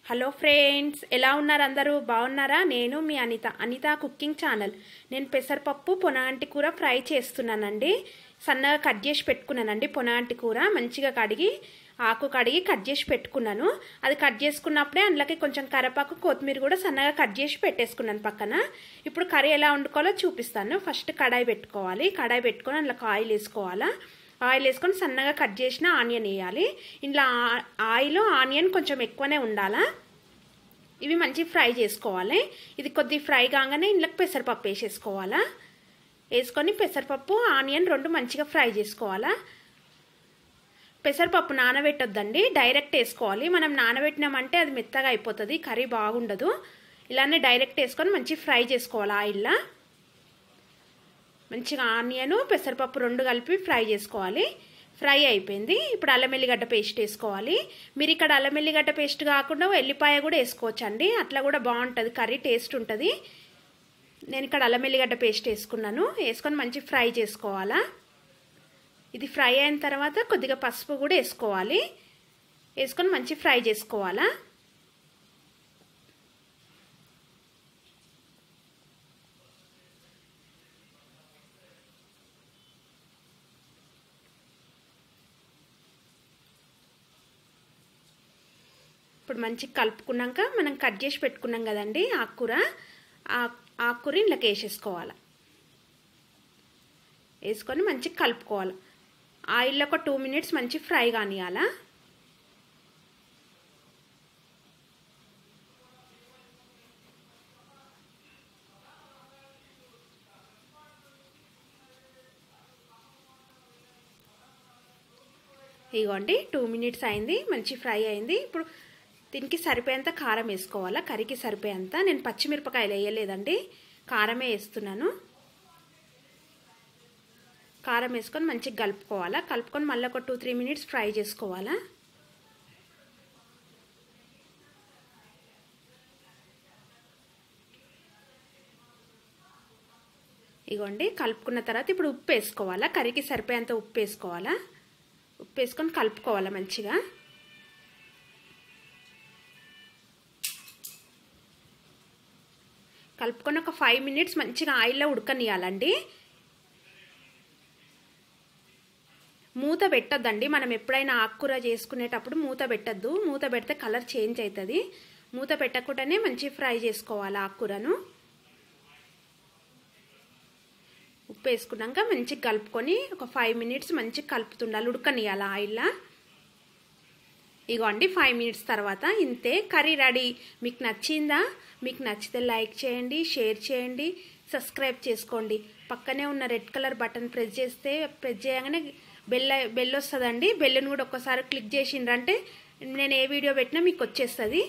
Hello friends, ఎలా ఉన్నారు? అందరూ బాగున్నారా? నేను మీ అనిత కుకింగ్ ఛానల్. నేను పెసరపప్పు పొనాంటి కూర ఫ్రై చేస్తున్నానండి. సన్నగా కట్ చేసి పెట్టుకున్నానండి. పొనాంటి కూర మంచిగా ఆకు కడిగి కట్ చేసి పెట్టుకున్నాను. అది కట్ చేసుకున్నప్పుడే అందులోకి కొంచెం కరివేపాకు, కొత్తిమీర కూడా సన్నగా కట్ చేసి పెట్టేసుకున్నాను పక్కన. ఇప్పుడు కర్రీ ఎలా వండుకోవాలో చూపిస్తాను. ఫస్ట్ కడాయి పెట్టుకోవాలి. కడాయి పెట్టుకొని అందులోకి ఆయిల్ వేసుకోవాలా. ఆయిల్ వేసుకొని సన్నగా కట్ చేసిన ఆనియన్ వేయాలి. ఇంట్లో ఆయిల్ ఆనియన్ కొంచెం ఎక్కువనే ఉండాలా. ఇవి మంచి ఫ్రై చేసుకోవాలి. ఇది కొద్ది ఫ్రై కాగానే ఇంట్లోకి పెసరపప్పు వేసేసుకోవాలా. వేసుకొని పెసరపప్పు ఆనియన్ రెండు మంచిగా ఫ్రై చేసుకోవాలా. పెసరపప్పు నానబెట్టొద్దండి, డైరెక్ట్ వేసుకోవాలి. మనం నానబెట్టినామంటే అది మెత్తగా అయిపోతుంది, కర్రీ బాగుండదు. ఇలానే డైరెక్ట్ వేసుకొని మంచి ఫ్రై చేసుకోవాలి ఆయిల్లో. మంచిగా ఆనియన్ పెసరపప్పు రెండు కలిపి ఫ్రై చేసుకోవాలి. ఫ్రై అయిపోయింది. ఇప్పుడు అల్లం ఎల్లిగడ్డ పేస్ట్ వేసుకోవాలి. మీరు ఇక్కడ అల్లం ఎల్లిగడ్డ పేస్ట్ కాకుండా ఎల్లిపాయ కూడా వేసుకోవచ్చు అండి, అట్లా కూడా బాగుంటుంది, కర్రీ టేస్ట్ ఉంటుంది. నేను ఇక్కడ అల్లం ఎల్లిగడ్డ పేస్ట్ వేసుకున్నాను. వేసుకొని మంచి ఫ్రై చేసుకోవాలా. ఇది ఫ్రై అయిన తర్వాత కొద్దిగా పసుపు కూడా వేసుకోవాలి. వేసుకొని మంచి ఫ్రై చేసుకోవాలా. ఇప్పుడు మంచిగా కలుపుకున్నాక మనం కట్ చేసి పెట్టుకున్నాం కదండి ఆకుకూర, ఆకుకూర ఇంట్లోకి వేసేసుకోవాలి. వేసుకొని మంచిగా కలుపుకోవాలి. ఆయిల్లో ఒక 2 మినిట్స్ మంచి ఫ్రై కానియాలా. ఇగోండి 2 మినిట్స్ అయింది, మంచి ఫ్రై అయింది. ఇప్పుడు దీనికి సరిపోయేంత కారం వేసుకోవాలా. కర్రీకి సరిపోయేంత. నేను పచ్చిమిరపకాయలు వేయలేదండి, కారమే వేస్తున్నాను. కారం వేసుకొని మంచిగా కలుపుకోవాలా. కలుపుకొని మళ్ళీ ఒక 2-3 మినిట్స్ ఫ్రై చేసుకోవాలా. ఇగోండి కలుపుకున్న తర్వాత ఇప్పుడు ఉప్పు వేసుకోవాలా. కర్రీకి సరిపోయేంత ఉప్పు వేసుకోవాలా. ఉప్పు వేసుకొని కలుపుకోవాలా మంచిగా. కలుపుకొని ఒక 5 మినిట్స్ మంచిగా ఆయిల్లో ఉడకనియాలండి. మూత పెట్టొద్దండి. మనం ఎప్పుడైనా ఆకుకూర చేసుకునేటప్పుడు మూత పెట్టద్దు. మూత పెడితే కలర్ చేంజ్ అవుతుంది. మూత పెట్టకుండానే మంచి ఫ్రై చేసుకోవాలి ఆకుకూరను. ఉప్పు వేసుకున్నాక మంచిగా కలుపుకొని ఒక 5 మినిట్స్ మంచిగా కలుపుతుండాలి, ఉడకనియాలి ఆయిల్లో. ఇగోండి 5 మినిట్స్ తర్వాత ఇంతే, కర్రీ రెడీ. మీకు నచ్చిందా? మీకు నచ్చితే లైక్ చేయండి, షేర్ చేయండి, సబ్స్క్రైబ్ చేసుకోండి. పక్కనే ఉన్న రెడ్ కలర్ బటన్ ప్రెస్ చేయగానే బెల్ వస్తుందండి. బెల్లును కూడా ఒక్కసారి క్లిక్ చేసిండ్రంటే నేను ఏ వీడియో పెట్టినా మీకు వచ్చేస్తుంది.